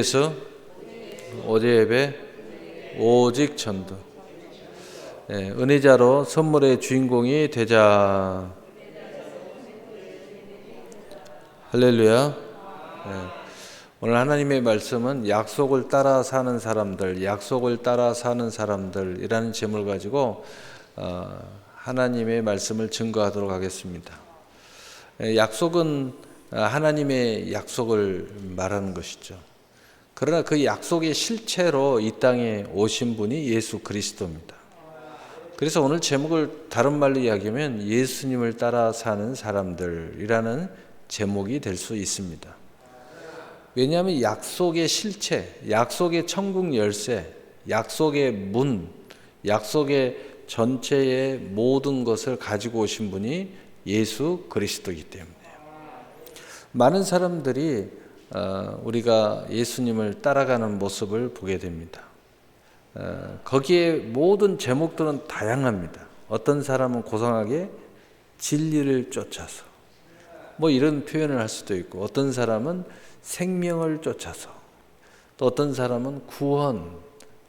그래서 어제 예배 오직 전도. 은혜자로 선물의 주인공이 되자. 할렐루야. 오늘 하나님의 말씀은 약속을 따라 사는 사람들, 약속을 따라 사는 사람들이라는 제목을 가지고 하나님의 말씀을 증거하도록 하겠습니다. 약속은 하나님의 약속을 말하는 것이죠. 그러나 그 약속의 실체로 이 땅에 오신 분이 예수 그리스도입니다. 그래서 오늘 제목을 다른 말로 이야기하면 예수님을 따라 사는 사람들이라는 제목이 될 수 있습니다. 왜냐하면 약속의 실체, 약속의 천국 열쇠, 약속의 문, 약속의 전체의 모든 것을 가지고 오신 분이 예수 그리스도이기 때문에 많은 사람들이 우리가 예수님을 따라가는 모습을 보게 됩니다. 거기에 모든 제목들은 다양합니다. 어떤 사람은 고상하게 진리를 쫓아서 이런 표현을 할 수도 있고, 어떤 사람은 생명을 쫓아서, 또 어떤 사람은 구원,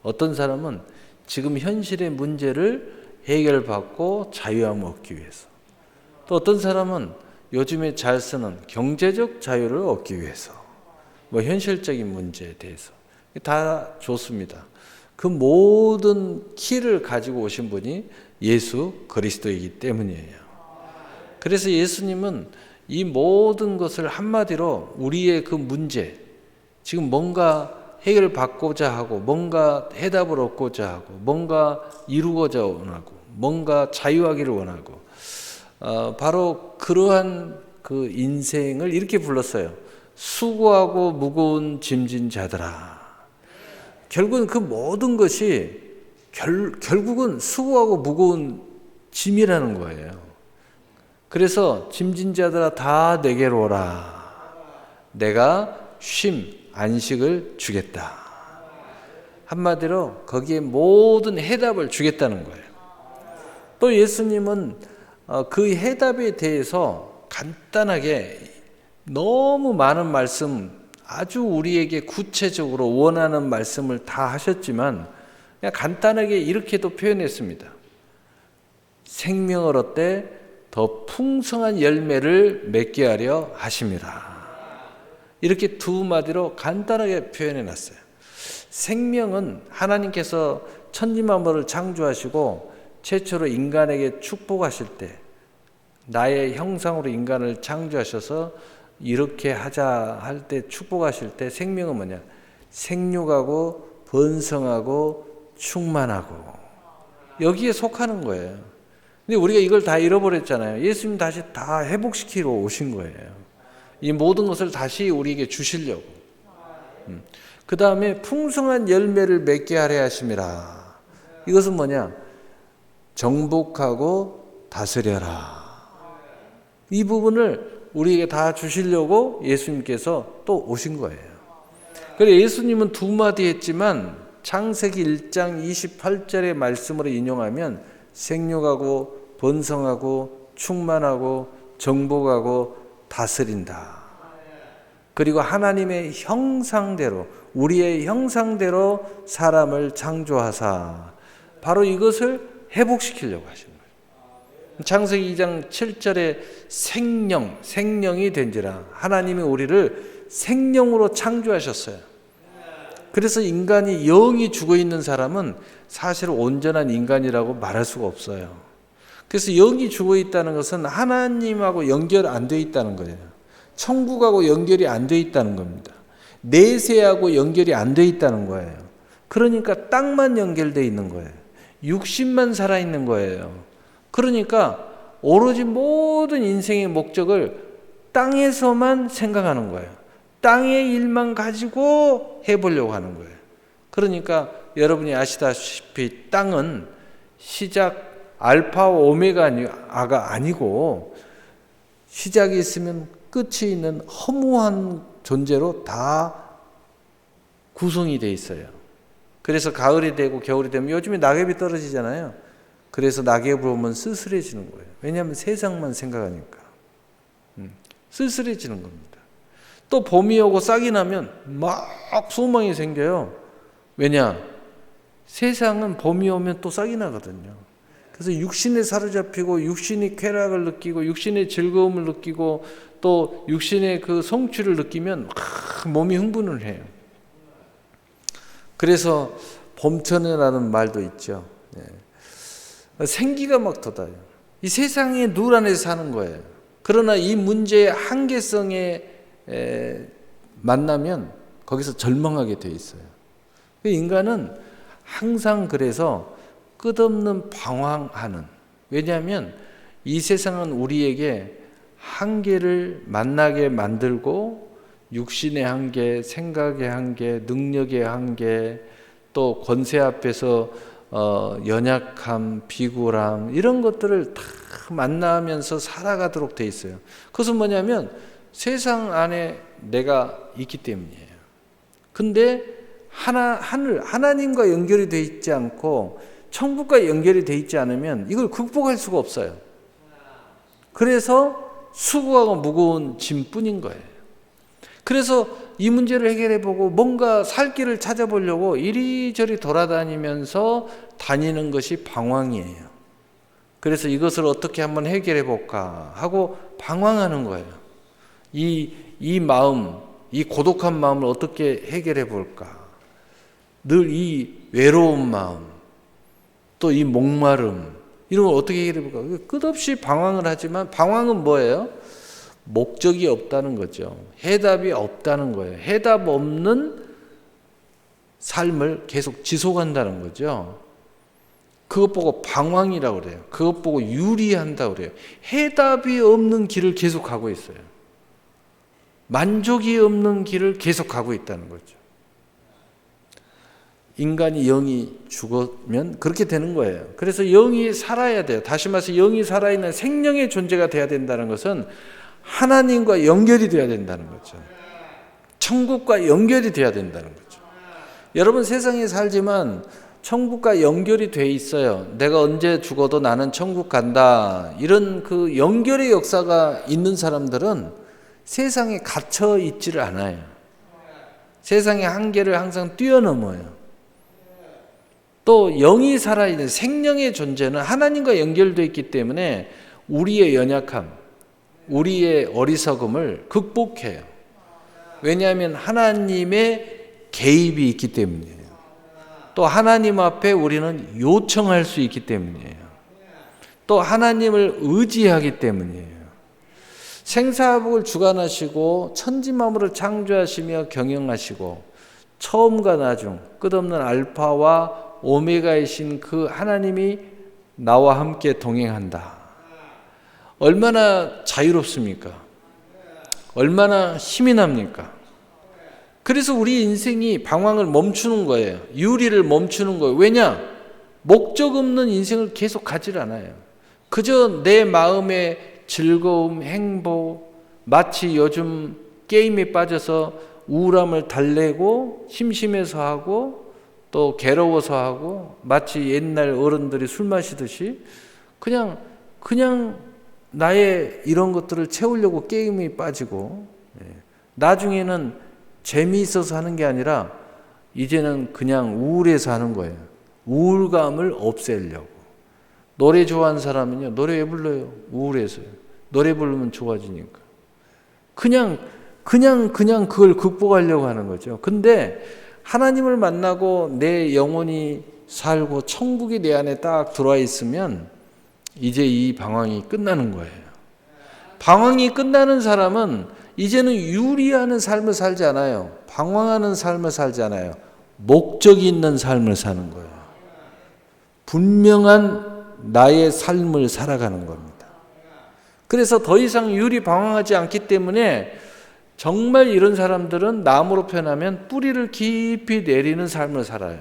어떤 사람은 지금 현실의 문제를 해결받고 자유함을 얻기 위해서, 또 어떤 사람은 요즘에 잘 쓰는 경제적 자유를 얻기 위해서, 현실적인 문제에 대해서 다 좋습니다. 그 모든 키를 가지고 오신 분이 예수 그리스도이기 때문이에요. 그래서 예수님은 이 모든 것을 한마디로 우리의 그 문제, 지금 뭔가 해결받고자 하고, 뭔가 해답을 얻고자 하고, 뭔가 이루고자 원하고, 뭔가 자유하기를 원하고, 바로 그러한 그 인생을 이렇게 불렀어요. 수고하고 무거운 짐진 자들아. 결국은 그 모든 것이 결국은 수고하고 무거운 짐이라는 거예요. 그래서 짐진 자들아 다 내게로 오라. 내가 쉼, 안식을 주겠다. 한마디로 거기에 모든 해답을 주겠다는 거예요. 또 예수님은 그 해답에 대해서 간단하게 너무 많은 말씀, 아주 우리에게 구체적으로 원하는 말씀을 다 하셨지만 그냥 간단하게 이렇게도 표현했습니다. 생명을 얻되 더 풍성한 열매를 맺게 하려 하심이라. 이렇게 두 마디로 간단하게 표현해 놨어요. 생명은 하나님께서 천지만물을 창조하시고 최초로 인간에게 축복하실 때, 나의 형상으로 인간을 창조하셔서 이렇게 하자 할 때, 축복하실 때 생명은 뭐냐? 생육하고 번성하고 충만하고, 여기에 속하는 거예요. 근데 우리가 이걸 다 잃어버렸잖아요. 예수님 다시 다 회복시키러 오신 거예요. 이 모든 것을 다시 우리에게 주시려고. 그 다음에 풍성한 열매를 맺게 하려 하심이라. 이것은 뭐냐? 정복하고 다스려라. 이 부분을 우리에게 다 주시려고 예수님께서 또 오신 거예요. 그래서 예수님은 두 마디 했지만 창세기 1장 28절의 말씀으로 인용하면 생육하고 번성하고 충만하고 정복하고 다스린다. 그리고 하나님의 형상대로, 우리의 형상대로 사람을 창조하사 바로 이것을 회복시키려고 하신 거예요. 창세기 2장 7절에 생명이 된지라. 하나님이 우리를 생명으로 창조하셨어요. 그래서 인간이 영이 죽어있는 사람은 사실 온전한 인간이라고 말할 수가 없어요. 그래서 영이 죽어있다는 것은 하나님하고 연결 안 돼 있다는 거예요. 천국하고 연결이 안 돼 있다는 겁니다. 내세하고 연결이 안 돼 있다는 거예요. 그러니까 땅만 연결되어 있는 거예요. 육신만 살아있는 거예요. 그러니까 오로지 모든 인생의 목적을 땅에서만 생각하는 거예요. 땅의 일만 가지고 해보려고 하는 거예요. 그러니까 여러분이 아시다시피 땅은 시작 알파와 오메가가 아니고 시작이 있으면 끝이 있는 허무한 존재로 다 구성이 돼 있어요. 그래서 가을이 되고 겨울이 되면 요즘에 낙엽이 떨어지잖아요. 그래서 낙엽을 보면 쓸쓸해지는 거예요. 왜냐하면 세상만 생각하니까. 쓸쓸해지는 겁니다. 또 봄이 오고 싹이 나면 막 소망이 생겨요. 왜냐? 세상은 봄이 오면 또 싹이 나거든요. 그래서 육신에 사로잡히고 육신이 쾌락을 느끼고 육신의 즐거움을 느끼고 또 육신의 그 성취를 느끼면 몸이 흥분을 해요. 그래서 봄천이라는 말도 있죠. 생기가 막 돋아요. 이 세상의 누울 안에서 사는 거예요. 그러나 이 문제의 한계성에 만나면 거기서 절망하게 돼 있어요. 인간은 항상 그래서 끝없는 방황하는, 왜냐하면 이 세상은 우리에게 한계를 만나게 만들고 육신의 한계, 생각의 한계, 능력의 한계, 또 권세 앞에서 연약함, 비굴함 이런 것들을 다 만나면서 살아가도록 돼 있어요. 그것은 뭐냐면 세상 안에 내가 있기 때문이에요. 근데 하나님과 연결이 돼 있지 않고 천국과 연결이 돼 있지 않으면 이걸 극복할 수가 없어요. 그래서 수고하고 무거운 짐뿐인 거예요. 그래서 이 문제를 해결해보고 뭔가 살 길을 찾아보려고 이리저리 돌아다니면서 다니는 것이 방황이에요. 그래서 이것을 어떻게 한번 해결해볼까 하고 방황하는 거예요. 이 마음, 이 고독한 마음을 어떻게 해결해볼까. 늘 이 외로운 마음, 또 이 목마름, 이런 걸 어떻게 해결해볼까. 끝없이 방황을 하지만 방황은 뭐예요? 목적이 없다는 거죠. 해답이 없다는 거예요. 해답 없는 삶을 계속 지속한다는 거죠. 그것 보고 방황이라고 그래요. 그것 보고 유리한다고 그래요. 해답이 없는 길을 계속 가고 있어요. 만족이 없는 길을 계속 가고 있다는 거죠. 인간이 영이 죽으면 그렇게 되는 거예요. 그래서 영이 살아야 돼요. 다시 말해서 영이 살아있는 생명의 존재가 돼야 된다는 것은 하나님과 연결이 돼야 된다는 거죠. 천국과 연결이 돼야 된다는 거죠. 여러분 세상에 살지만 천국과 연결이 돼 있어요. 내가 언제 죽어도 나는 천국 간다. 이런 그 연결의 역사가 있는 사람들은 세상에 갇혀 있지를 않아요. 세상의 한계를 항상 뛰어넘어요. 또 영이 살아있는 생명의 존재는 하나님과 연결되어 있기 때문에 우리의 연약함, 우리의 어리석음을 극복해요. 왜냐하면 하나님의 개입이 있기 때문이에요. 또 하나님 앞에 우리는 요청할 수 있기 때문이에요. 또 하나님을 의지하기 때문이에요. 생사복을 주관하시고 천지만물을 창조하시며 경영하시고 처음과 나중 끝없는 알파와 오메가이신 그 하나님이 나와 함께 동행한다. 얼마나 자유롭습니까? 얼마나 힘이 납니까? 그래서 우리 인생이 방황을 멈추는 거예요. 유리를 멈추는 거예요. 왜냐? 목적 없는 인생을 계속 가질 않아요. 그저 내 마음의 즐거움, 행복, 마치 요즘 게임에 빠져서 우울함을 달래고 심심해서 하고 또 괴로워서 하고 마치 옛날 어른들이 술 마시듯이 그냥 나의 이런 것들을 채우려고 게임에 빠지고 나중에는 재미있어서 하는 게 아니라 이제는 그냥 우울해서 하는 거예요. 우울감을 없애려고. 노래 좋아하는 사람은요, 노래 왜 불러요? 우울해서요. 노래 부르면 좋아지니까. 그냥 그걸 극복하려고 하는 거죠. 근데 하나님을 만나고 내 영혼이 살고 천국이 내 안에 딱 들어와 있으면 이제 이 방황이 끝나는 거예요. 방황이 끝나는 사람은 이제는 유리하는 삶을 살지 않아요. 방황하는 삶을 살지 않아요. 목적이 있는 삶을 사는 거예요. 분명한 나의 삶을 살아가는 겁니다. 그래서 더 이상 유리 방황하지 않기 때문에 정말 이런 사람들은 나무로 표현하면 뿌리를 깊이 내리는 삶을 살아요.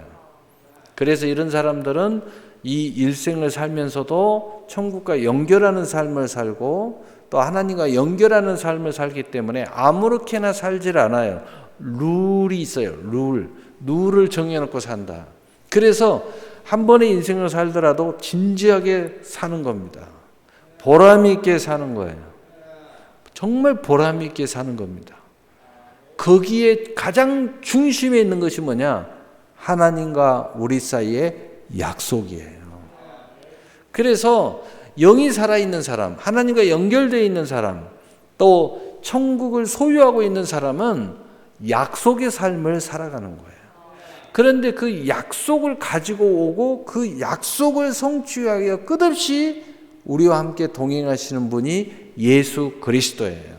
그래서 이런 사람들은 이 일생을 살면서도 천국과 연결하는 삶을 살고 또 하나님과 연결하는 삶을 살기 때문에 아무렇게나 살질 않아요. 룰이 있어요. 룰을 정해놓고 산다. 그래서 한 번의 인생을 살더라도 진지하게 사는 겁니다. 보람 있게 사는 거예요. 정말 보람 있게 사는 겁니다. 거기에 가장 중심에 있는 것이 뭐냐? 하나님과 우리 사이의 약속이에요. 그래서 영이 살아있는 사람, 하나님과 연결되어 있는 사람, 또 천국을 소유하고 있는 사람은 약속의 삶을 살아가는 거예요. 그런데 그 약속을 가지고 오고 그 약속을 성취하기 위해 끝없이 우리와 함께 동행하시는 분이 예수 그리스도예요.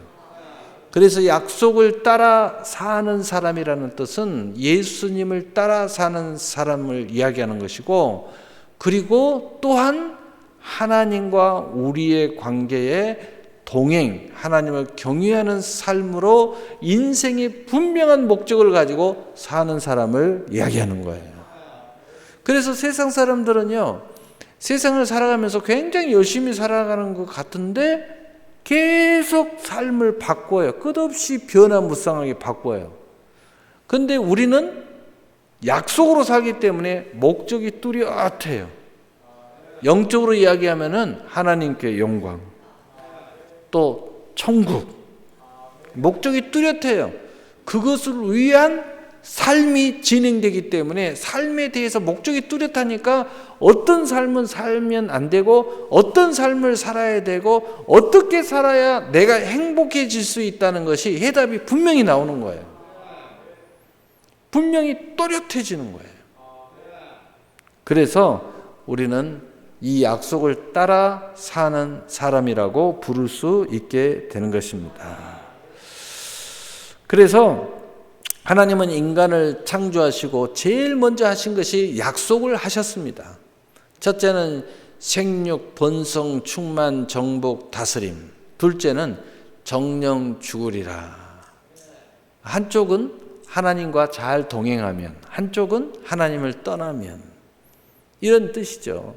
그래서 약속을 따라 사는 사람이라는 뜻은 예수님을 따라 사는 사람을 이야기하는 것이고, 그리고 또한 하나님과 우리의 관계에 동행, 하나님을 경외하는 삶으로 인생의 분명한 목적을 가지고 사는 사람을 이야기하는 거예요. 그래서 세상 사람들은요, 세상을 살아가면서 굉장히 열심히 살아가는 것 같은데 계속 삶을 바꿔요. 끝없이 변화무쌍하게 바꿔요. 근데 우리는 약속으로 살기 때문에 목적이 뚜렷해요. 영적으로 이야기하면은 하나님께 영광, 또 천국, 목적이 뚜렷해요. 그것을 위한 삶이 진행되기 때문에 삶에 대해서 목적이 뚜렷하니까 어떤 삶은 살면 안 되고 어떤 삶을 살아야 되고 어떻게 살아야 내가 행복해질 수 있다는 것이 해답이 분명히 나오는 거예요. 분명히 또렷해지는 거예요. 그래서 우리는 이 약속을 따라 사는 사람이라고 부를 수 있게 되는 것입니다. 그래서 하나님은 인간을 창조하시고 제일 먼저 하신 것이 약속을 하셨습니다. 첫째는 생육, 번성, 충만, 정복, 다스림. 둘째는 정령 죽으리라. 한쪽은 하나님과 잘 동행하면, 한쪽은 하나님을 떠나면, 이런 뜻이죠.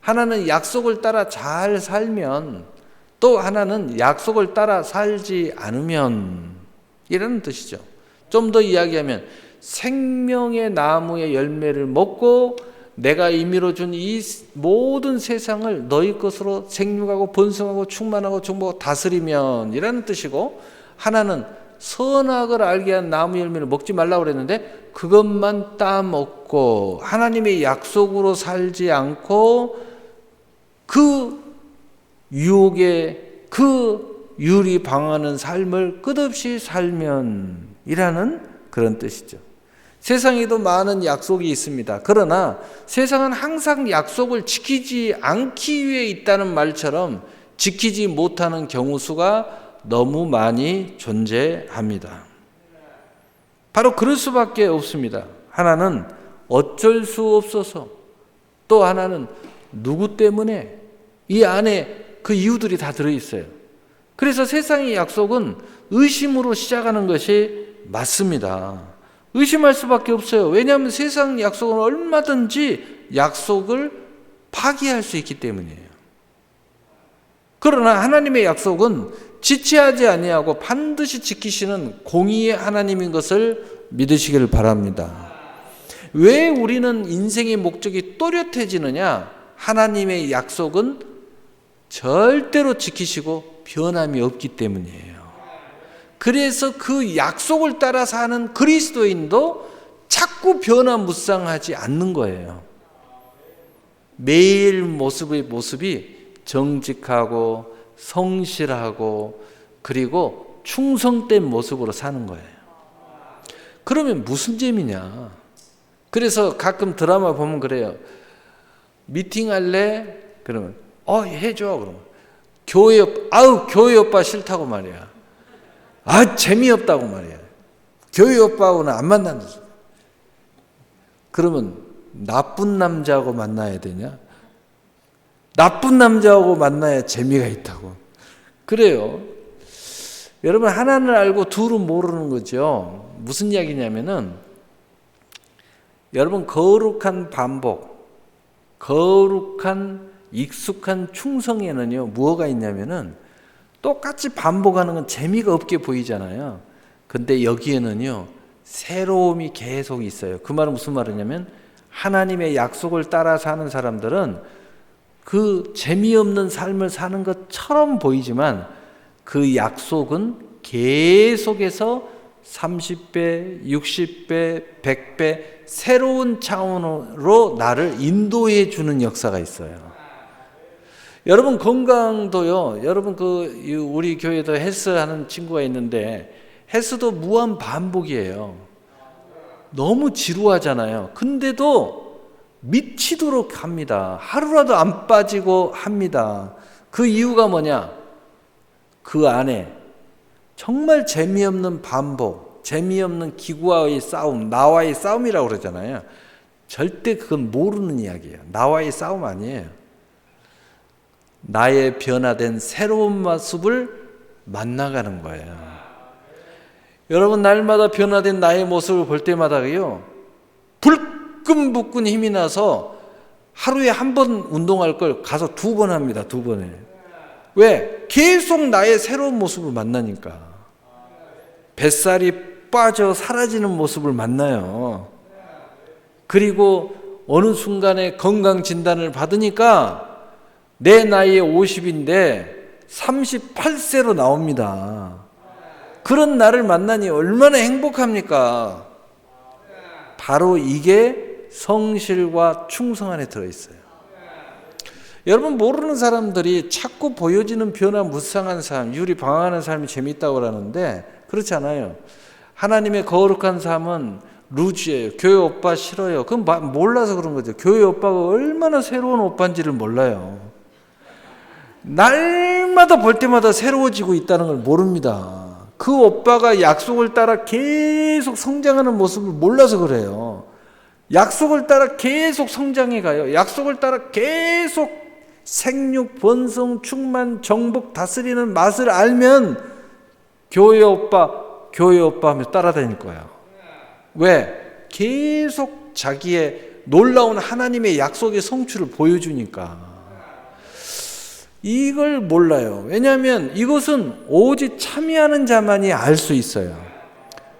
하나는 약속을 따라 잘 살면, 또 하나는 약속을 따라 살지 않으면, 이라는 뜻이죠. 좀 더 이야기하면 생명의 나무의 열매를 먹고 내가 임의로 준 이 모든 세상을 너희 것으로 생육하고 번성하고 충만하고 정복하고 다스리면, 이라는 뜻이고, 하나는 선악을 알게 한 나무 열매를 먹지 말라고 그랬는데 그것만 따먹고 하나님의 약속으로 살지 않고 그 유혹에 그 유리 방하는 삶을 끝없이 살면, 이라는 그런 뜻이죠. 세상에도 많은 약속이 있습니다. 그러나 세상은 항상 약속을 지키지 않기 위해 있다는 말처럼 지키지 못하는 경우 수가 너무 많이 존재합니다. 바로 그럴 수밖에 없습니다. 하나는 어쩔 수 없어서, 또 하나는 누구 때문에, 이 안에 그 이유들이 다 들어있어요. 그래서 세상의 약속은 의심으로 시작하는 것이 맞습니다. 의심할 수밖에 없어요. 왜냐하면 세상 약속은 얼마든지 약속을 파기할 수 있기 때문이에요. 그러나 하나님의 약속은 지체하지 아니하고 반드시 지키시는 공의의 하나님인 것을 믿으시기를 바랍니다. 왜 우리는 인생의 목적이 또렷해지느냐? 하나님의 약속은 절대로 지키시고 변함이 없기 때문이에요. 그래서 그 약속을 따라 사는 그리스도인도 자꾸 변화무쌍하지 않는 거예요. 매일 모습이 정직하고 성실하고 그리고 충성된 모습으로 사는 거예요. 그러면 무슨 재미냐? 그래서 가끔 드라마 보면 그래요. 미팅할래? 그러면 해줘. 그러면 교회 오빠 싫다고 말이야. 재미없다고 말이야. 교회 오빠하고는 안 만난다. 그러면 나쁜 남자하고 만나야 되냐? 나쁜 남자하고 만나야 재미가 있다고. 그래요. 여러분, 하나는 알고 둘은 모르는 거죠. 무슨 이야기냐면은, 여러분, 거룩한 반복, 거룩한 익숙한 충성에는요, 무엇가 있냐면은 똑같이 반복하는 건 재미가 없게 보이잖아요. 근데 여기에는요, 새로움이 계속 있어요. 그 말은 무슨 말이냐면, 하나님의 약속을 따라 사는 사람들은 그 재미없는 삶을 사는 것처럼 보이지만 그 약속은 계속해서 30배, 60배, 100배 새로운 차원으로 나를 인도해 주는 역사가 있어요. 여러분 건강도요. 여러분 우리 교회도 헬스 하는 친구가 있는데 헬스도 무한 반복이에요. 너무 지루하잖아요. 근데도 미치도록 합니다. 하루라도 안 빠지고 합니다. 그 이유가 뭐냐? 그 안에 정말 재미없는 반복, 재미없는 기구와의 싸움, 나와의 싸움이라고 그러잖아요. 절대 그건 모르는 이야기예요. 나와의 싸움 아니에요. 나의 변화된 새로운 모습을 만나가는 거예요. 여러분 날마다 변화된 나의 모습을 볼 때마다요 불끈불끈 힘이 나서 하루에 한 번 운동할 걸 가서 2번 합니다. 2번에. 왜? 계속 나의 새로운 모습을 만나니까. 뱃살이 빠져 사라지는 모습을 만나요. 그리고 어느 순간에 건강 진단을 받으니까 내 나이에 50인데 38세로 나옵니다. 그런 나를 만나니 얼마나 행복합니까? 바로 이게 성실과 충성 안에 들어있어요. 여러분 모르는 사람들이 자꾸 보여지는 변화무쌍한 삶, 유리 방황하는 삶이 재미있다고 그러는데 그렇지 않아요. 하나님의 거룩한 삶은 루즈예요. 교회 오빠 싫어요. 그건 몰라서 그런 거죠. 교회 오빠가 얼마나 새로운 오빠인지를 몰라요. 날마다 볼 때마다 새로워지고 있다는 걸 모릅니다. 그 오빠가 약속을 따라 계속 성장하는 모습을 몰라서 그래요. 약속을 따라 계속 성장해 가요. 약속을 따라 계속 생육, 번성, 충만, 정복, 다스리는 맛을 알면 교회 오빠 하면서 따라다닐 거예요. 왜? 계속 자기의 놀라운 하나님의 약속의 성취를 보여주니까. 이걸 몰라요. 왜냐하면 이것은 오직 참여하는 자만이 알 수 있어요.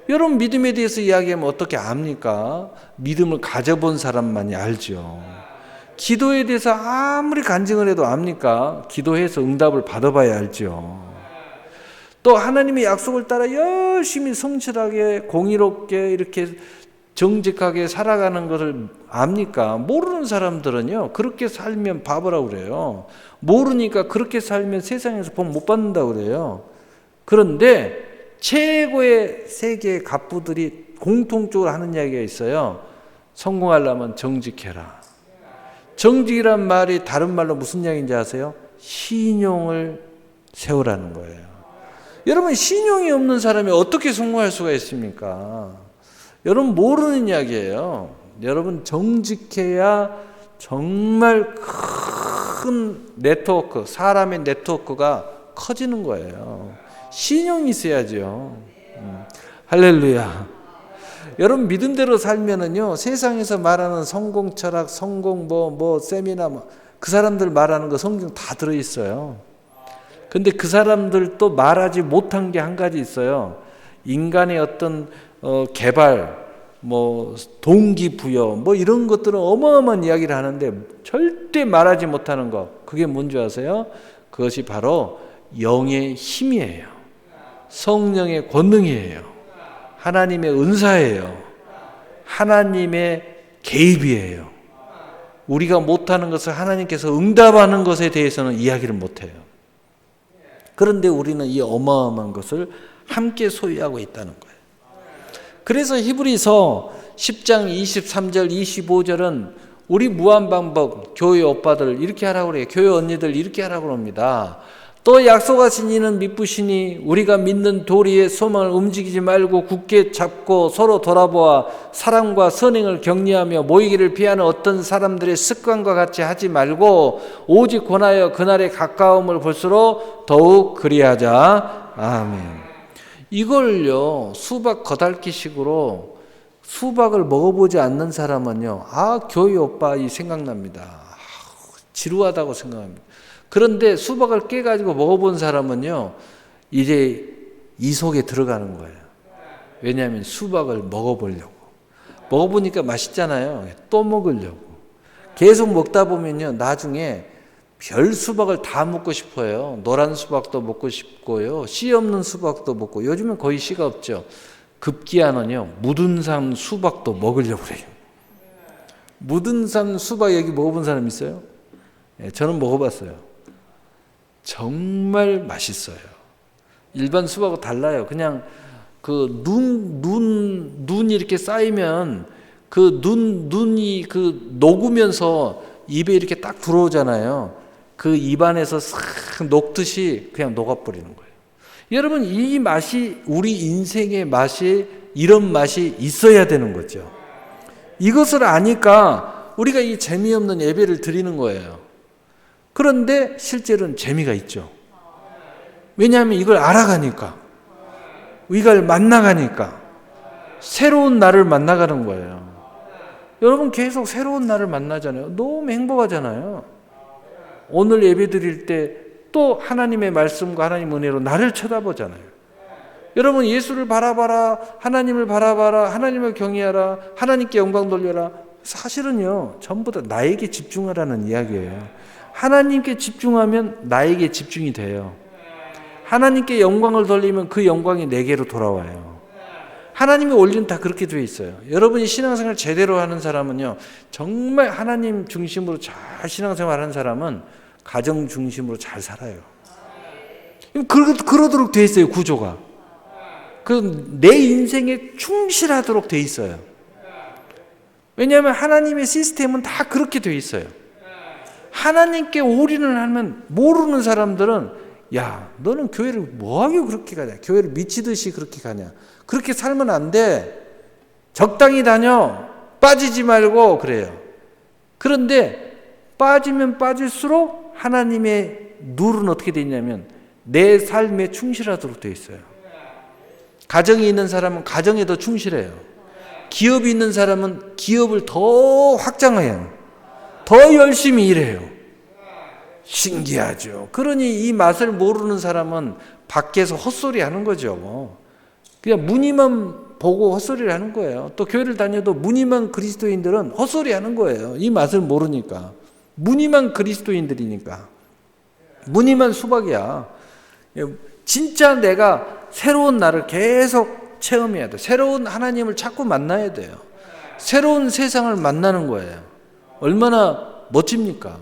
여러분 믿음에 대해서 이야기하면 어떻게 압니까? 믿음을 가져본 사람만이 알죠. 기도에 대해서 아무리 간증을 해도 압니까? 기도해서 응답을 받아봐야 알죠. 또 하나님의 약속을 따라 열심히 성실하게 공의롭게 이렇게 정직하게 살아가는 것을 압니까? 모르는 사람들은요 그렇게 살면 바보라고 그래요. 모르니까 그렇게 살면 세상에서 복 못 받는다고 그래요. 그런데 최고의 세계의 갑부들이 공통적으로 하는 이야기가 있어요. 성공하려면 정직해라. 정직이란 말이 다른 말로 무슨 이야기인지 아세요? 신용을 세우라는 거예요. 여러분 신용이 없는 사람이 어떻게 성공할 수가 있습니까? 여러분 모르는 이야기예요. 여러분 정직해야 정말 큰 네트워크, 사람의 네트워크가 커지는 거예요. 신용이 있어야죠. 할렐루야. 여러분 믿음대로 살면은요 세상에서 말하는 성공 철학, 성공 세미나 그 사람들 말하는 거 성경 다 들어 있어요. 근데 그 사람들도 말하지 못한 게 한 가지 있어요. 인간의 어떤 개발, 동기부여, 이런 것들은 어마어마한 이야기를 하는데 절대 말하지 못하는 거. 그게 뭔지 아세요? 그것이 바로 영의 힘이에요. 성령의 권능이에요. 하나님의 은사예요. 하나님의 개입이에요. 우리가 못하는 것을 하나님께서 응답하는 것에 대해서는 이야기를 못해요. 그런데 우리는 이 어마어마한 것을 함께 소유하고 있다는 거예요. 그래서 히브리서 10장 23절 25절은 우리 무한방법 교회 오빠들 이렇게 하라고 그래요. 교회 언니들 이렇게 하라고 합니다. 또 약속하신 이는 미쁘시니 우리가 믿는 도리의 소망을 움직이지 말고 굳게 잡고 서로 돌아보아 사랑과 선행을 격려하며 모이기를 피하는 어떤 사람들의 습관과 같이 하지 말고 오직 권하여 그날의 가까움을 볼수록 더욱 그리하자. 아멘. 이걸요 수박 거달기식으로 수박을 먹어보지 않는 사람은요 교회 오빠 이 생각납니다. 지루하다고 생각합니다. 그런데 수박을 깨가지고 먹어본 사람은요 이제 이 속에 들어가는 거예요. 왜냐하면 수박을 먹어보니까 맛있잖아요. 또 먹으려고 계속 먹다 보면요 나중에 별 수박을 다 먹고 싶어요. 노란 수박도 먹고 싶고요, 씨 없는 수박도 먹고. 요즘은 거의 씨가 없죠. 급기야는요, 묻은 산 수박도 먹으려고 그래요. 묻은 산 수박 여기 먹어본 사람 있어요? 네, 저는 먹어봤어요. 정말 맛있어요. 일반 수박하고 달라요. 그냥 그 눈이 이렇게 쌓이면 그 눈이 그 녹으면서 입에 이렇게 딱 들어오잖아요. 그 입안에서 싹 녹듯이 그냥 녹아버리는 거예요. 여러분, 이 맛이 우리 인생의 맛이 이런 맛이 있어야 되는 거죠. 이것을 아니까 우리가 이 재미없는 예배를 드리는 거예요. 그런데 실제로는 재미가 있죠. 왜냐하면 이걸 알아가니까, 이걸 만나가니까, 새로운 나를 만나가는 거예요. 여러분 계속 새로운 나를 만나잖아요. 너무 행복하잖아요. 오늘 예배 드릴 때 또 하나님의 말씀과 하나님 은혜로 나를 쳐다보잖아요. 여러분, 예수를 바라봐라, 하나님을 바라봐라, 하나님을 경외하라, 하나님께 영광 돌려라. 사실은요, 전부 다 나에게 집중하라는 이야기예요. 하나님께 집중하면 나에게 집중이 돼요. 하나님께 영광을 돌리면 그 영광이 내게로 돌아와요. 하나님의 원리는 다 그렇게 되어 있어요. 여러분이 신앙생활 제대로 하는 사람은요, 정말 하나님 중심으로 잘 신앙생활 하는 사람은 가정 중심으로 잘 살아요. 그러도록 되어 있어요, 구조가. 내 인생에 충실하도록 되어 있어요. 왜냐하면 하나님의 시스템은 다 그렇게 되어 있어요. 하나님께 올인을 하면 모르는 사람들은, 야, 너는 교회를 뭐하게 그렇게 가냐? 교회를 미치듯이 그렇게 가냐? 그렇게 살면 안 돼. 적당히 다녀. 빠지지 말고 그래요. 그런데 빠지면 빠질수록 하나님의 룰은 어떻게 되어 있냐면 내 삶에 충실하도록 되어 있어요. 가정이 있는 사람은 가정에 더 충실해요. 기업이 있는 사람은 기업을 더 확장해요. 더 열심히 일해요. 신기하죠. 그러니 이 맛을 모르는 사람은 밖에서 헛소리 하는 거죠. 그냥 무늬만 보고 헛소리를 하는 거예요. 또 교회를 다녀도 무늬만 그리스도인들은 헛소리 하는 거예요. 이 맛을 모르니까. 무늬만 그리스도인들이니까. 무늬만 수박이야. 진짜 내가 새로운 나를 계속 체험해야 돼. 새로운 하나님을 자꾸 만나야 돼요. 새로운 세상을 만나는 거예요. 얼마나 멋집니까?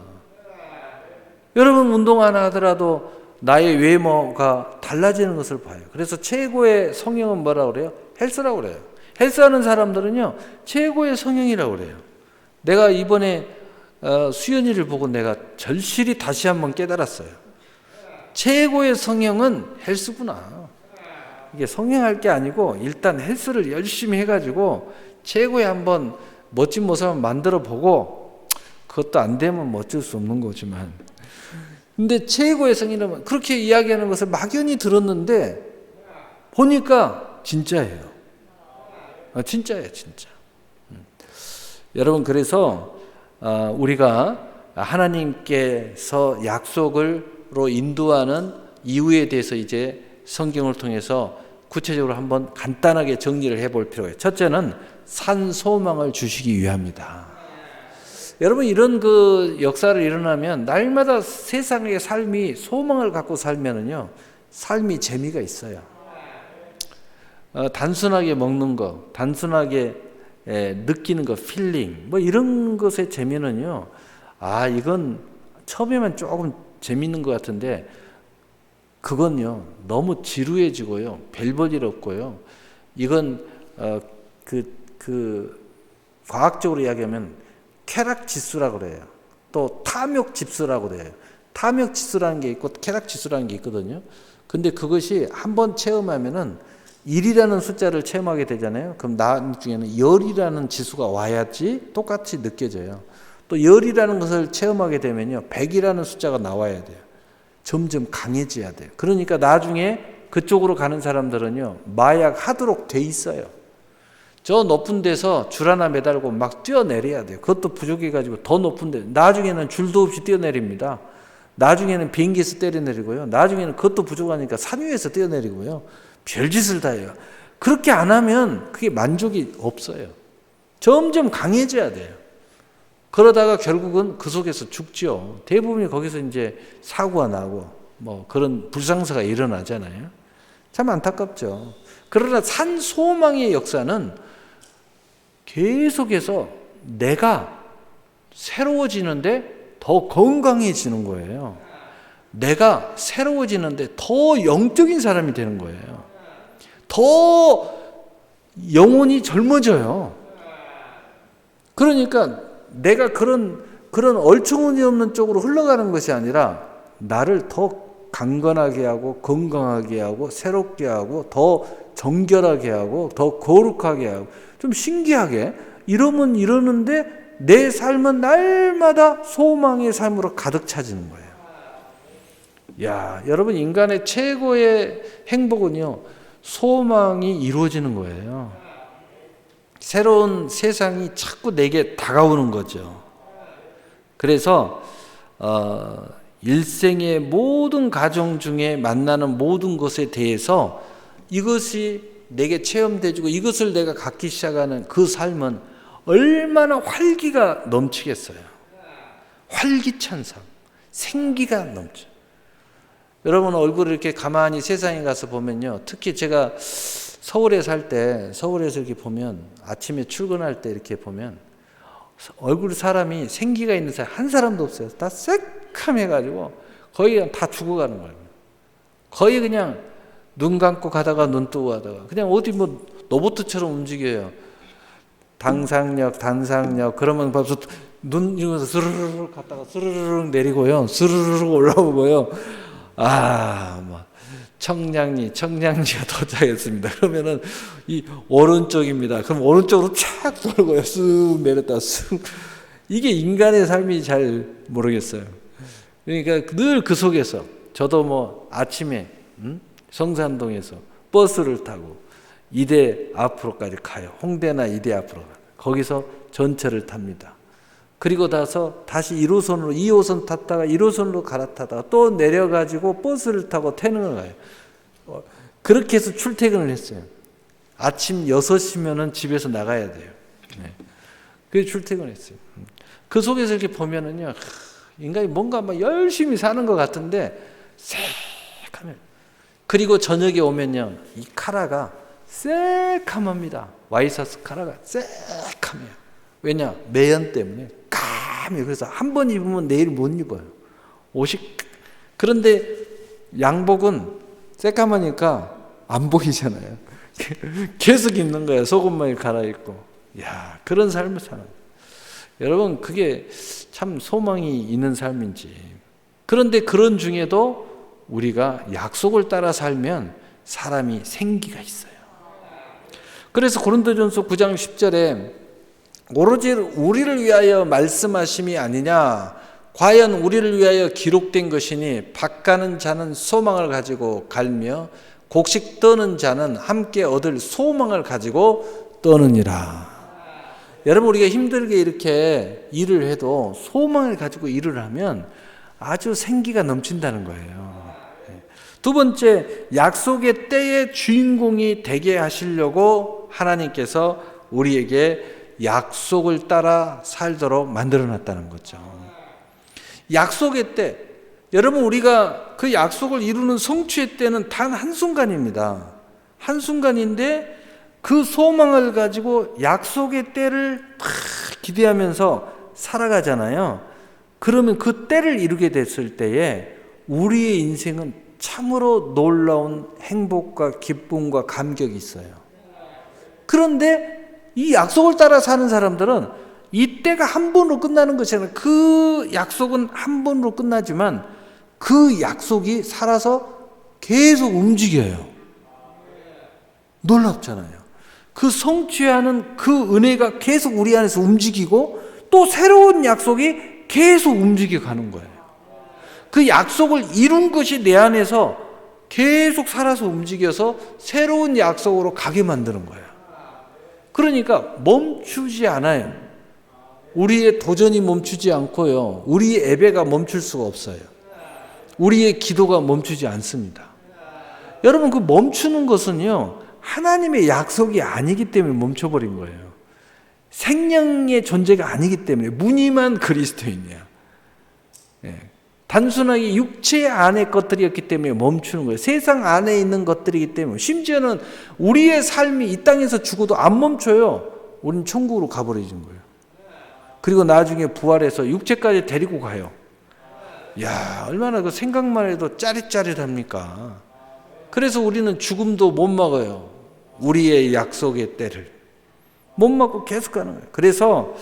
여러분, 운동 하나 하더라도 나의 외모가 달라지는 것을 봐요. 그래서 최고의 성형은 뭐라고 그래요? 헬스라고 그래요. 헬스하는 사람들은요, 최고의 성형이라고 그래요. 내가 이번에 수연이를 보고 내가 절실히 다시 한번 깨달았어요. 최고의 성형은 헬스구나. 이게 성형할 게 아니고 일단 헬스를 열심히 해가지고 최고의 한번 멋진 모습을 만들어 보고, 그것도 안 되면 뭐 어쩔 수 없는 거지만, 근데 최고의 성형이라면 그렇게 이야기하는 것을 막연히 들었는데 보니까 진짜예요. 진짜예요, 진짜. 여러분, 그래서 우리가 하나님께서 약속으로 인도하는 이유에 대해서 이제 성경을 통해서 구체적으로 한번 간단하게 정리를 해볼 필요가 있어요. 첫째는 산 소망을 주시기 위함이다. 여러분, 이런 그 역사를 일어나면 날마다 세상의 삶이 소망을 갖고 살면은요, 삶이 재미가 있어요. 단순하게 먹는 거, 단순하게 느끼는 거, 필링, 뭐 이런 것의 재미는요, 이건 처음에만 조금 재밌는 것 같은데, 그건요, 너무 지루해지고요, 별 볼 일 없고요, 이건, 과학적으로 이야기하면 쾌락 지수라고 그래요. 또 탐욕 지수라고 그래요. 탐욕 지수라는 게 있고, 쾌락 지수라는 게 있거든요. 근데 그것이 한번 체험하면은 1이라는 숫자를 체험하게 되잖아요. 그럼 나중에는 열이라는 지수가 와야지 똑같이 느껴져요. 또 열이라는 것을 체험하게 되면요, 100이라는 숫자가 나와야 돼요. 점점 강해져야 돼요. 그러니까 나중에 그쪽으로 가는 사람들은요, 마약 하도록 돼 있어요. 저 높은 데서 줄 하나 매달고 막 뛰어내려야 돼요. 그것도 부족해가지고 더 높은 데, 나중에는 줄도 없이 뛰어내립니다. 나중에는 비행기에서 뛰어내리고요. 나중에는 그것도 부족하니까 산 위에서 뛰어내리고요. 별짓을 다 해요. 그렇게 안 하면 그게 만족이 없어요. 점점 강해져야 돼요. 그러다가 결국은 그 속에서 죽죠. 대부분이 거기서 이제 사고가 나고 뭐 그런 불상사가 일어나잖아요. 참 안타깝죠. 그러나 산 소망의 역사는 계속해서 내가 새로워지는데 더 건강해지는 거예요. 내가 새로워지는데 더 영적인 사람이 되는 거예요. 더 영혼이 젊어져요. 그러니까 내가 그런 얼추구니 없는 쪽으로 흘러가는 것이 아니라 나를 더 강건하게 하고 건강하게 하고 새롭게 하고 더 정결하게 하고 더 거룩하게 하고 좀 신기하게 이러면 이러는데 내 삶은 날마다 소망의 삶으로 가득 차지는 거예요. 야, 여러분, 인간의 최고의 행복은요, 소망이 이루어지는 거예요. 새로운 세상이 자꾸 내게 다가오는 거죠. 그래서 일생의 모든 가정 중에 만나는 모든 것에 대해서 이것이 내게 체험되고 이것을 내가 갖기 시작하는 그 삶은 얼마나 활기가 넘치겠어요. 활기찬 삶, 생기가 넘쳐. 여러분 얼굴을 이렇게 가만히 세상에 가서 보면요, 특히 제가 서울에 살 때, 서울에서 이렇게 보면 아침에 출근할 때 이렇게 보면 얼굴 사람이 생기가 있는 사람 한 사람도 없어요. 다 새카매가지고 거의 그냥 다 죽어가는 거예요. 거의 그냥 눈 감고 가다가 눈 뜨고 가다가 그냥 어디 뭐 로봇처럼 움직여요. 단상력 그러면 벌써 눈 이러면서 스르르르 갔다가 스르르르 내리고요, 스르르르 올라오고요. 뭐 청량리가 도착했습니다. 그러면은 이 오른쪽입니다. 그럼 오른쪽으로 쫙 돌고요, 쓱 내렸다 쓱. 이게 인간의 삶이 잘 모르겠어요. 그러니까 늘 그 속에서 저도 뭐 아침에 성산동에서 버스를 타고 이대 앞으로까지 가요. 홍대나 이대 앞으로 거기서 전철을 탑니다. 그리고 나서 다시 1호선으로 2호선 탔다가 1호선으로 갈아타다가 또 내려가지고 버스를 타고 태릉을 가요. 그렇게 해서 출퇴근을 했어요. 아침 6시면은 집에서 나가야 돼요. 네. 그래서 출퇴근을 했어요. 그 속에서 이렇게 보면은요, 인간이 뭔가 막 열심히 사는 것 같은데 새카매요. 그리고 저녁에 오면요, 이 카라가 새카맣니다. 와이셔츠 카라가 새카매요. 왜냐? 매연 때문에 까매요. 그래서 한 번 입으면 내일 못 입어요. 옷이. 그런데 양복은 새까마니까 안 보이잖아요. 계속 입는 거예요. 속옷만 갈아입고. 야, 그런 삶을 사는 거예요. 여러분, 그게 참 소망이 있는 삶인지. 그런데 그런 중에도 우리가 약속을 따라 살면 사람이 생기가 있어요. 그래서 고린도전서 9장 10절에 오로지 우리를 위하여 말씀하심이 아니냐, 과연 우리를 위하여 기록된 것이니 밭가는 자는 소망을 가지고 갈며 곡식 떠는 자는 함께 얻을 소망을 가지고 떠느니라. 여러분, 우리가 힘들게 이렇게 일을 해도 소망을 가지고 일을 하면 아주 생기가 넘친다는 거예요. 두 번째, 약속의 때의 주인공이 되게 하시려고 하나님께서 우리에게 약속을 따라 살도록 만들어놨다는 거죠. 약속의 때, 여러분, 우리가 그 약속을 이루는 성취의 때는 단 한순간입니다. 한순간인데 그 소망을 가지고 약속의 때를 딱 기대하면서 살아가잖아요. 그러면 그 때를 이루게 됐을 때에 우리의 인생은 참으로 놀라운 행복과 기쁨과 감격이 있어요. 그런데 이 약속을 따라 사는 사람들은 이 때가 한 번으로 끝나는 것이 아니라 그 약속은 한 번으로 끝나지만 그 약속이 살아서 계속 움직여요. 놀랍잖아요. 그 성취하는 그 은혜가 계속 우리 안에서 움직이고 또 새로운 약속이 계속 움직여 가는 거예요. 그 약속을 이룬 것이 내 안에서 계속 살아서 움직여서 새로운 약속으로 가게 만드는 거예요. 그러니까 멈추지 않아요. 우리의 도전이 멈추지 않고요, 우리의 예배가 멈출 수가 없어요. 우리의 기도가 멈추지 않습니다. 여러분, 그 멈추는 것은요, 하나님의 약속이 아니기 때문에 멈춰버린 거예요. 생명의 존재가 아니기 때문에. 무늬만 그리스도인이야. 예. 단순하게 육체 안의 것들이었기 때문에 멈추는 거예요. 세상 안에 있는 것들이기 때문에. 심지어는 우리의 삶이 이 땅에서 죽어도 안 멈춰요. 우린 천국으로 가버리는 거예요. 그리고 나중에 부활해서 육체까지 데리고 가요. 야, 얼마나 그 생각만 해도 짜릿짜릿합니까? 그래서 우리는 죽음도 못 막아요. 우리의 약속의 때를 못 막고 계속 가는 거예요. 그래서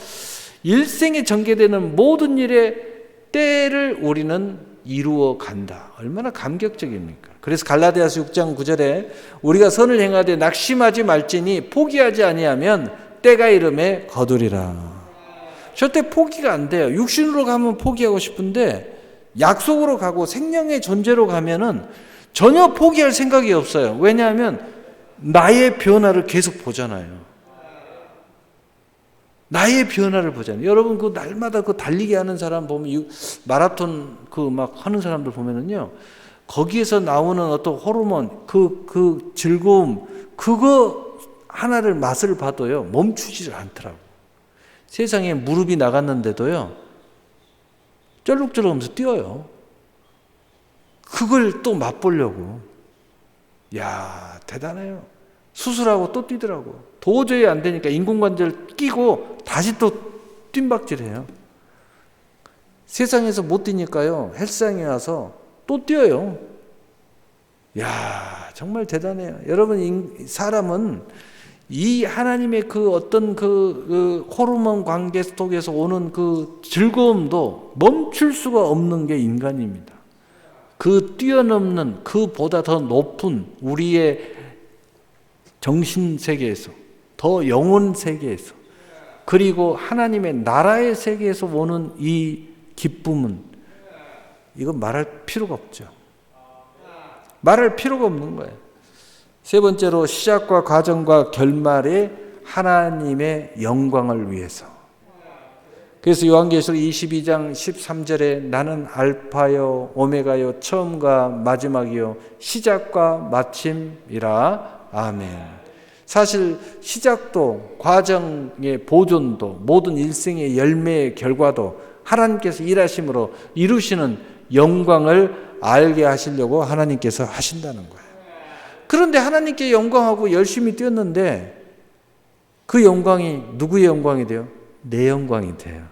일생에 전개되는 모든 일의 때를 우리는 이루어 간다. 얼마나 감격적입니까? 그래서 갈라디아서 6장 9절에 우리가 선을 행하되 낙심하지 말지니 포기하지 아니하면 때가 이름에 거두리라. 절대 포기가 안 돼요. 육신으로 가면 포기하고 싶은데 약속으로 가고 생명의 존재로 가면은 전혀 포기할 생각이 없어요. 왜냐하면 나의 변화를 계속 보잖아요. 나의 변화를 보잖아요. 여러분 그 날마다 그 달리기 하는 사람 보면 마라톤 그 막 하는 사람들 보면은요. 거기에서 나오는 어떤 호르몬 그 즐거움 그거 하나를 맛을 봐도요. 멈추지를 않더라고. 세상에 무릎이 나갔는데도요. 쩔룩쩔룩하면서 뛰어요. 그걸 또 맛보려고. 야, 대단해요. 수술하고 또 뛰더라고. 도저히 안 되니까 인공관절 끼고 다시 또 뜀박질해요. 세상에서 못 뛰니까요. 헬스장에 와서 또 뛰어요. 야, 정말 대단해요. 여러분, 사람은 이 하나님의 그 어떤 그 호르몬 관계 속에서 오는 그 즐거움도 멈출 수가 없는 게 인간입니다. 그 뛰어넘는 그보다 더 높은 우리의 정신 세계에서 더 영혼 세계에서 그리고 하나님의 나라의 세계에서 오는 이 기쁨은 이건 말할 필요가 없죠. 말할 필요가 없는 거예요. 세 번째로 시작과 과정과 결말의 하나님의 영광을 위해서. 그래서 요한계시록 22장 13절에 나는 알파요 오메가요 처음과 마지막이요 시작과 마침이라. 아멘. 사실 시작도 과정의 보존도 모든 일생의 열매의 결과도 하나님께서 일하심으로 이루시는 영광을 알게 하시려고 하나님께서 하신다는 거예요. 그런데 하나님께 영광하고 열심히 뛰었는데 그 영광이 누구의 영광이 돼요? 내 영광이 돼요.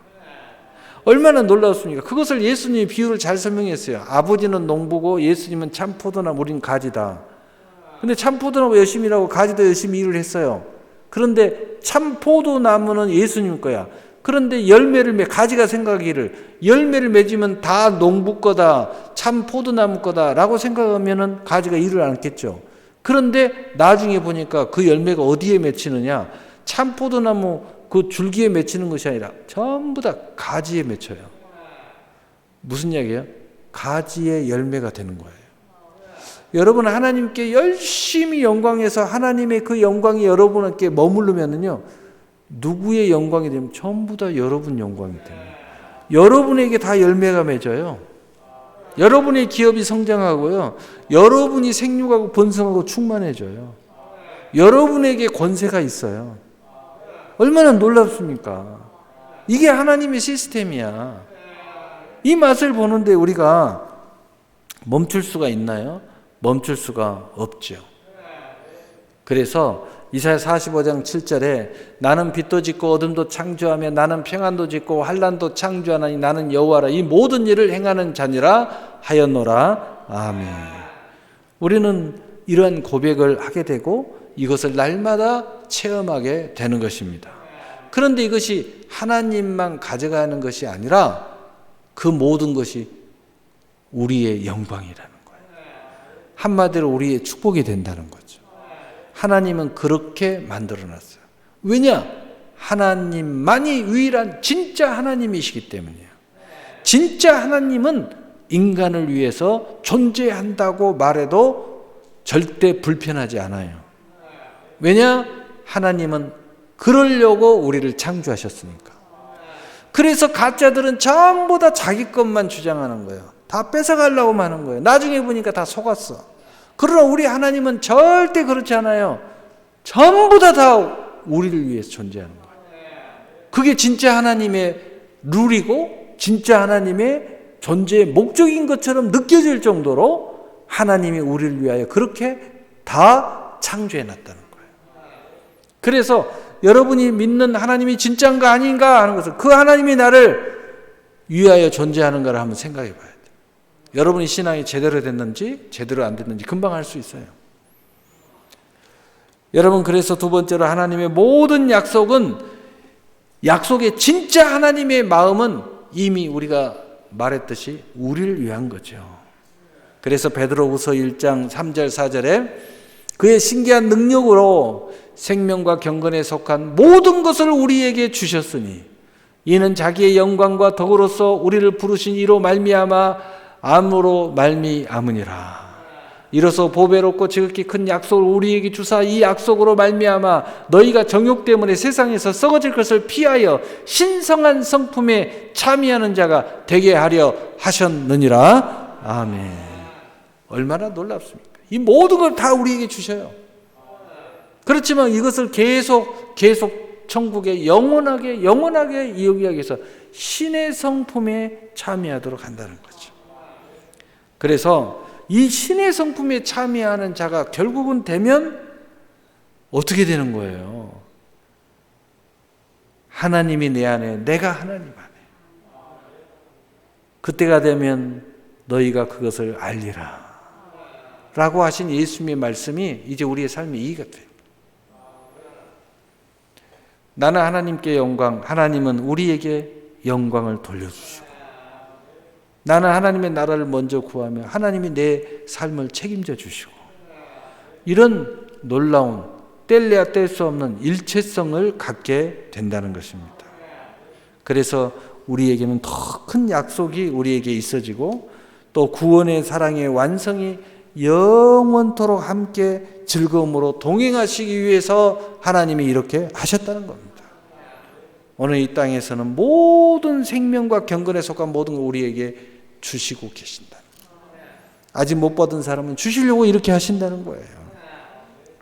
얼마나 놀라웠습니까? 그것을 예수님이 비유를 잘 설명했어요. 아버지는 농부고 예수님은 참 포도나무, 우린 가지다. 근데 참 포도나무 열심히 일하고 가지도 열심히 일을 했어요. 그런데 참 포도나무는 예수님 거야. 그런데 열매를 가지가 생각하기를 열매를 맺으면 다 농부 거다, 참 포도나무 거다라고 생각하면은 가지가 일을 안 했겠죠. 그런데 나중에 보니까 그 열매가 어디에 맺히느냐? 참 포도나무 그 줄기에 맺히는 것이 아니라 전부 다 가지에 맺혀요. 무슨 이야기예요? 가지의 열매가 되는 거예요. 여러분 하나님께 열심히 영광해서 하나님의 그 영광이 여러분께 머무르면은요. 누구의 영광이 되면 전부 다 여러분 영광이 돼요. 여러분에게 다 열매가 맺어요. 여러분의 기업이 성장하고요. 여러분이 생육하고 번성하고 충만해져요. 여러분에게 권세가 있어요. 얼마나 놀랍습니까? 이게 하나님의 시스템이야. 이 맛을 보는데 우리가 멈출 수가 있나요? 멈출 수가 없죠. 그래서 이사야 45장 7절에 나는 빛도 짓고 어둠도 창조하며 나는 평안도 짓고 환난도 창조하나니 나는 여호와라 이 모든 일을 행하는 자니라 하였노라. 아멘. 우리는 이러한 고백을 하게 되고 이것을 날마다 체험하게 되는 것입니다. 그런데 이것이 하나님만 가져가는 것이 아니라 그 모든 것이 우리의 영광이라는 거예요. 한마디로 우리의 축복이 된다는 거죠. 하나님은 그렇게 만들어놨어요. 왜냐? 하나님만이 유일한 진짜 하나님이시기 때문이에요. 진짜 하나님은 인간을 위해서 존재한다고 말해도 절대 불편하지 않아요. 왜냐? 하나님은 그러려고 우리를 창조하셨으니까. 그래서 가짜들은 전부 다 자기 것만 주장하는 거예요. 다 뺏어가려고 하는 거예요. 나중에 보니까 다 속았어. 그러나 우리 하나님은 절대 그렇지 않아요. 전부 다 우리를 위해서 존재하는 거예요. 그게 진짜 하나님의 룰이고 진짜 하나님의 존재의 목적인 것처럼 느껴질 정도로 하나님이 우리를 위하여 그렇게 다 창조해 놨다는 거예요. 그래서 여러분이 믿는 하나님이 진짜인가 아닌가 하는 것을, 그 하나님이 나를 위하여 존재하는가를 한번 생각해 봐야 돼요. 여러분이 신앙이 제대로 됐는지 제대로 안 됐는지 금방 알 수 있어요. 여러분, 그래서 두 번째로 하나님의 모든 약속은, 약속의 진짜 하나님의 마음은 이미 우리가 말했듯이 우리를 위한 거죠. 그래서 베드로후서 1장 3절 4절에 그의 신기한 능력으로 생명과 경건에 속한 모든 것을 우리에게 주셨으니 이는 자기의 영광과 덕으로서 우리를 부르신 이로 말미암아 암으로 말미암으니라. 이로써 보배롭고 지극히 큰 약속을 우리에게 주사 이 약속으로 말미암아 너희가 정욕 때문에 세상에서 썩어질 것을 피하여 신성한 성품에 참여하는 자가 되게 하려 하셨느니라. 아멘. 얼마나 놀랍습니까? 이 모든 걸 다 우리에게 주셔요. 그렇지만 이것을 계속 천국에 영원하게 이어가기 위해서 신의 성품에 참여하도록 한다는 거죠. 그래서 이 신의 성품에 참여하는 자가 결국은 되면 어떻게 되는 거예요? 하나님이 내 안에, 내가 하나님 안에. 그때가 되면 너희가 그것을 알리라 라고 하신 예수님의 말씀이 이제 우리의 삶의 이해가 돼요. 나는 하나님께 영광, 하나님은 우리에게 영광을 돌려주시고, 나는 하나님의 나라를 먼저 구하며 하나님이 내 삶을 책임져 주시고, 이런 놀라운 뗄래야 뗄 수 없는 일체성을 갖게 된다는 것입니다. 그래서 우리에게는 더 큰 약속이 우리에게 있어지고, 또 구원의 사랑의 완성이 영원토록 함께 즐거움으로 동행하시기 위해서 하나님이 이렇게 하셨다는 겁니다. 오늘 이 땅에서는 모든 생명과 경건에 속한 모든 걸 우리에게 주시고 계신다. 아직 못 받은 사람은 주시려고 이렇게 하신다는 거예요.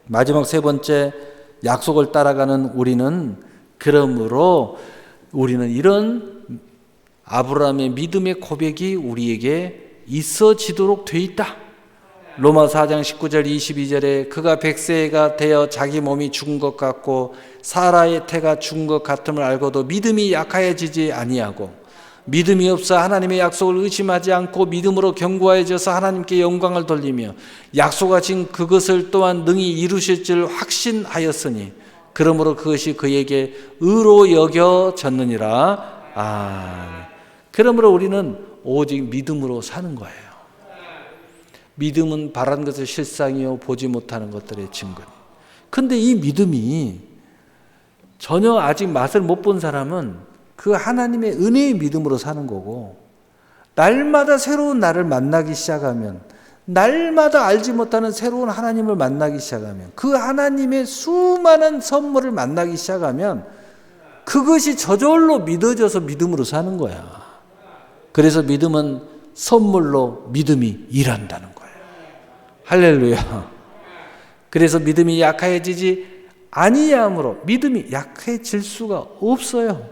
마지막 세 번째, 약속을 따라가는 우리는, 그러므로 우리는 이런 아브라함의 믿음의 고백이 우리에게 있어지도록 돼 있다. 로마서 4장 19절 22절에 그가 100세가 되어 자기 몸이 죽은 것 같고 사라의 태가 죽은 것 같음을 알고도 믿음이 약하여지지 아니하고 믿음이 없어 하나님의 약속을 의심하지 않고 믿음으로 견고해져서 하나님께 영광을 돌리며 약속하신 그것을 또한 능히 이루실 줄 확신하였으니 그러므로 그것이 그에게 의로 여겨졌느니라. 그러므로 우리는 오직 믿음으로 사는 거예요. 믿음은 바란 것의 실상이요 보지 못하는 것들의 증거. 근데 이 믿음이 전혀 아직 맛을 못 본 사람은 그 하나님의 은혜의 믿음으로 사는 거고, 날마다 새로운 나를 만나기 시작하면, 날마다 알지 못하는 새로운 하나님을 만나기 시작하면, 그 하나님의 수많은 선물을 만나기 시작하면 그것이 저절로 믿어져서 믿음으로 사는 거야. 그래서 믿음은 선물로 믿음이 일한다는 거예요. 할렐루야. 그래서 믿음이 약해지지 아니함으로, 믿음이 약해질 수가 없어요.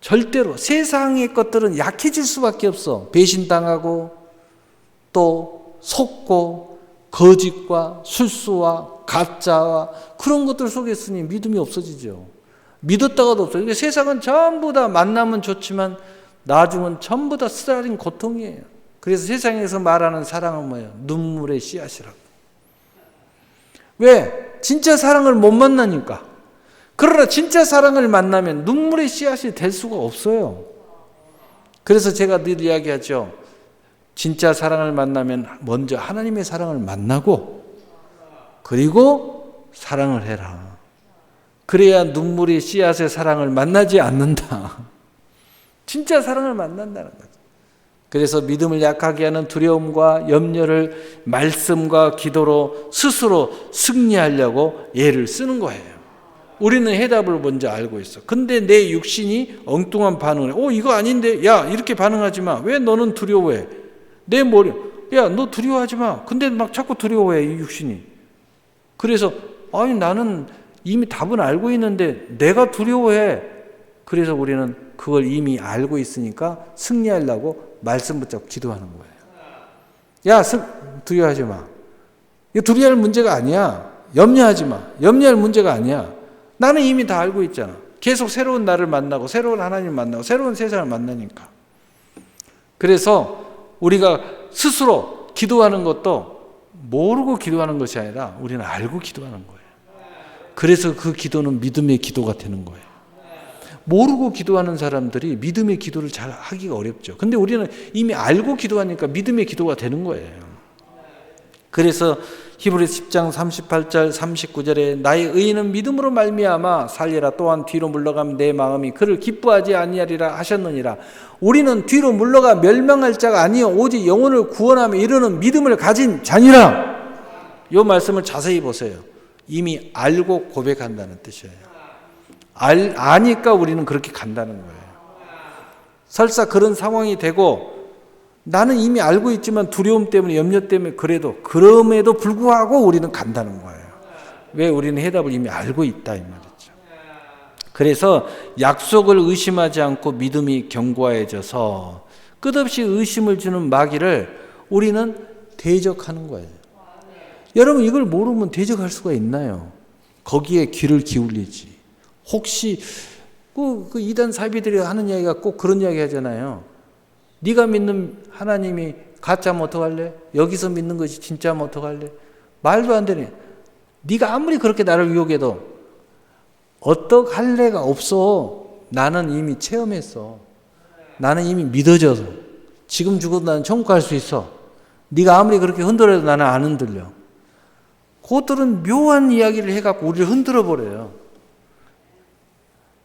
절대로. 세상의 것들은 약해질 수밖에 없어. 배신당하고 또 속고 거짓과 술수와 가짜와 그런 것들 속에 있으니 믿음이 없어지죠. 믿었다가도 없어요. 그러니까 세상은 전부 다 만나면 좋지만 나중은 전부 다 쓰라린 고통이에요. 그래서 세상에서 말하는 사랑은 뭐예요? 눈물의 씨앗이라고. 왜? 진짜 사랑을 못 만나니까. 그러나 진짜 사랑을 만나면 눈물의 씨앗이 될 수가 없어요. 그래서 제가 늘 이야기하죠. 진짜 사랑을 만나면 먼저 하나님의 사랑을 만나고 그리고 사랑을 해라. 그래야 눈물의 씨앗의 사랑을 만나지 않는다. 진짜 사랑을 만난다는 거죠. 그래서 믿음을 약하게 하는 두려움과 염려를 말씀과 기도로 스스로 승리하려고 애를 쓰는 거예요. 우리는 해답을 먼저 알고 있어. 근데 내 육신이 엉뚱한 반응을 해. 이거 아닌데? 야, 이렇게 반응하지 마. 왜 너는 두려워해? 내 머리, 야, 너 두려워하지 마. 근데 막 자꾸 두려워해, 이 육신이. 그래서, 나는 이미 답은 알고 있는데 내가 두려워해. 그래서 우리는 그걸 이미 알고 있으니까 승리하려고 말씀 붙잡고 기도하는 거예요. 야, 두려워하지 마. 이거 두려워할 문제가 아니야. 염려하지 마. 염려할 문제가 아니야. 나는 이미 다 알고 있잖아. 계속 새로운 나를 만나고 새로운 하나님을 만나고 새로운 세상을 만나니까. 그래서 우리가 스스로 기도하는 것도 모르고 기도하는 것이 아니라 우리는 알고 기도하는 거예요. 그래서 그 기도는 믿음의 기도가 되는 거예요. 모르고 기도하는 사람들이 믿음의 기도를 잘 하기가 어렵죠. 근데 우리는 이미 알고 기도하니까 믿음의 기도가 되는 거예요. 그래서 히브리서 10장 38절 39절에 나의 의인은 믿음으로 말미암아 살리라. 또한 뒤로 물러가면 내 마음이 그를 기뻐하지 아니하리라 하셨느니라. 우리는 뒤로 물러가 멸망할 자가 아니요 오직 영혼을 구원하며 이르는 믿음을 가진 자니라. 이 말씀을 자세히 보세요. 이미 알고 고백한다는 뜻이에요. 아니까 우리는 그렇게 간다는 거예요. 설사 그런 상황이 되고 나는 이미 알고 있지만 두려움 때문에 염려 때문에 그럼에도 불구하고 우리는 간다는 거예요. 왜? 우리는 해답을 이미 알고 있다 이 말이죠. 그래서 약속을 의심하지 않고 믿음이 견고해져서 끝없이 의심을 주는 마귀를 우리는 대적하는 거예요. 여러분 이걸 모르면 대적할 수가 있나요? 거기에 귀를 기울이지. 혹시 그 이단 사비들이 하는 이야기가 꼭 그런 이야기 하잖아요. 네가 믿는 하나님이 가짜면 어떡할래? 여기서 믿는 것이 진짜면 어떡할래? 말도 안 되네. 네가 아무리 그렇게 나를 유혹해도 어떡할래가 없어. 나는 이미 체험했어. 나는 이미 믿어져서 지금 죽어도 나는 천국 갈 수 있어. 네가 아무리 그렇게 흔들어도 나는 안 흔들려. 그것들은 묘한 이야기를 해갖고 우리를 흔들어 버려요.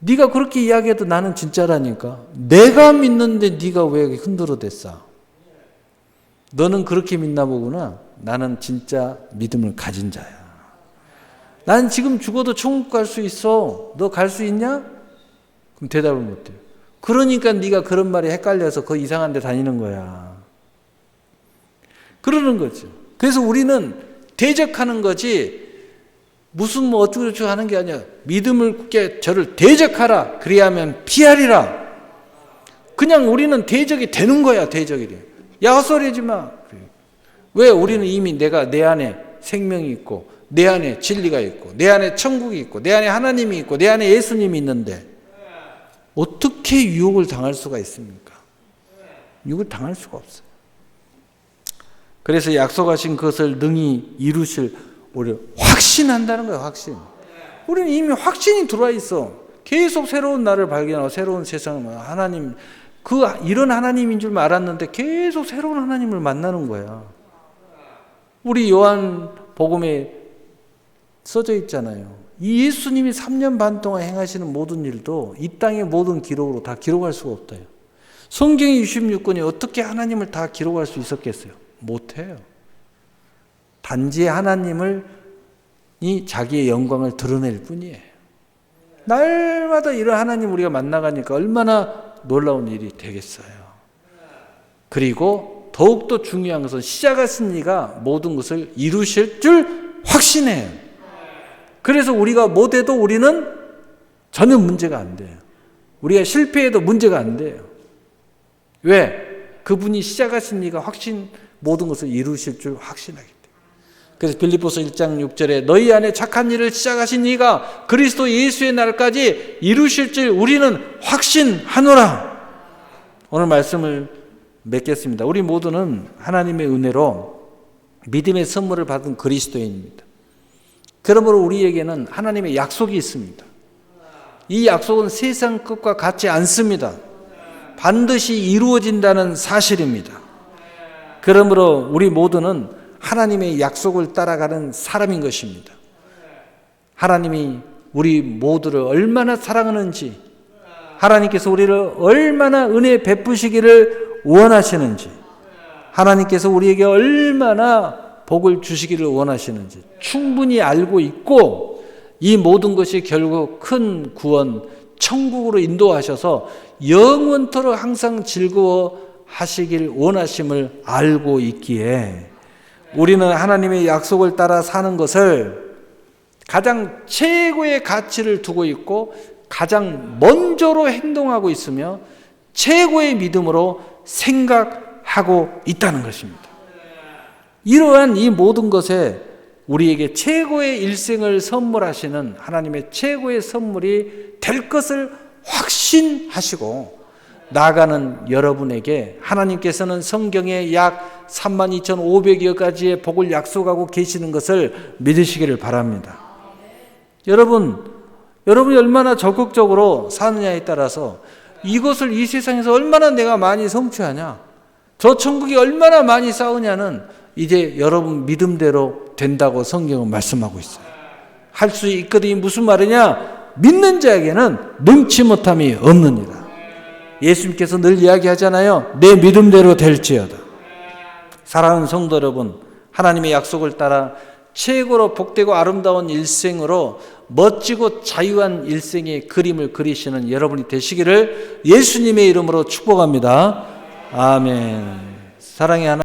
네가 그렇게 이야기해도 나는 진짜라니까. 내가 믿는데 네가 왜 흔들어 댔어? 너는 그렇게 믿나 보구나. 나는 진짜 믿음을 가진 자야. 난 지금 죽어도 천국 갈 수 있어. 너 갈 수 있냐? 그럼 대답을 못 해요. 그러니까 네가 그런 말에 헷갈려서 그 이상한 데 다니는 거야. 그러는 거죠. 그래서 우리는 대적하는 거지 무슨 뭐 어쩌고저쩌고 하는 게 아니야. 믿음을 굳게 저를 대적하라. 그리하면 피하리라. 그냥 우리는 대적이 되는 거야. 대적이 돼. 야 헛소리하지 마. 왜? 우리는 이미 내 안에 생명이 있고 내 안에 진리가 있고 내 안에 천국이 있고 내 안에 하나님이 있고 내 안에 예수님이 있는데 어떻게 유혹을 당할 수가 있습니까? 유혹을 당할 수가 없어요. 그래서 약속하신 것을 능히 이루실 우리 확신한다는 거예요. 확신. 우리는 이미 확신이 들어와 있어. 계속 새로운 나를 발견하고 새로운 세상을 하나님 이런 하나님인 줄 알았는데 계속 새로운 하나님을 만나는 거야. 우리 요한 복음에 써져 있잖아요. 이 예수님이 3년 반 동안 행하시는 모든 일도 이 땅의 모든 기록으로 다 기록할 수가 없대요. 성경의 66권이 어떻게 하나님을 다 기록할 수 있었겠어요? 못해요. 단지 하나님을 자기의 영광을 드러낼 뿐이에요. 날마다 이런 하나님 우리가 만나가니까 얼마나 놀라운 일이 되겠어요. 그리고 더욱더 중요한 것은 시작하신 이가 모든 것을 이루실 줄 확신해요. 그래서 우리가 못해도 우리는 전혀 문제가 안 돼요. 우리가 실패해도 문제가 안 돼요. 왜? 그분이 시작하신 이가 모든 것을 이루실 줄 확신하기 때문에. 그래서 빌립보서 1장 6절에 너희 안에 착한 일을 시작하신 이가 그리스도 예수의 날까지 이루실 줄 우리는 확신하노라. 오늘 말씀을 맺겠습니다. 우리 모두는 하나님의 은혜로 믿음의 선물을 받은 그리스도인입니다. 그러므로 우리에게는 하나님의 약속이 있습니다. 이 약속은 세상 것과 같지 않습니다. 반드시 이루어진다는 사실입니다. 그러므로 우리 모두는 하나님의 약속을 따라가는 사람인 것입니다. 하나님이 우리 모두를 얼마나 사랑하는지, 하나님께서 우리를 얼마나 은혜 베푸시기를 원하시는지, 하나님께서 우리에게 얼마나 복을 주시기를 원하시는지 충분히 알고 있고, 이 모든 것이 결국 큰 구원, 천국으로 인도하셔서 영원토록 항상 즐거워하시길 원하심을 알고 있기에 우리는 하나님의 약속을 따라 사는 것을 가장 최고의 가치를 두고 있고 가장 먼저로 행동하고 있으며 최고의 믿음으로 생각하고 있다는 것입니다. 이러한 이 모든 것에 우리에게 최고의 일생을 선물하시는 하나님의 최고의 선물이 될 것을 확신하시고 나아가는 여러분에게 하나님께서는 성경에 약 32,500여 가지의 복을 약속하고 계시는 것을 믿으시기를 바랍니다. 여러분이 얼마나 적극적으로 사느냐에 따라서 이것을 이 세상에서 얼마나 내가 많이 성취하냐, 저 천국이 얼마나 많이 쌓으냐는 이제 여러분 믿음대로 된다고 성경은 말씀하고 있어요. 할 수 있거든요. 무슨 말이냐? 믿는 자에게는 능치 못함이 없느니라. 예수님께서 늘 이야기하잖아요. 내 믿음대로 될지어다. 사랑하는 성도 여러분, 하나님의 약속을 따라 최고로 복되고 아름다운 일생으로 멋지고 자유한 일생의 그림을 그리시는 여러분이 되시기를 예수님의 이름으로 축복합니다. 아멘. 사랑의 하나님.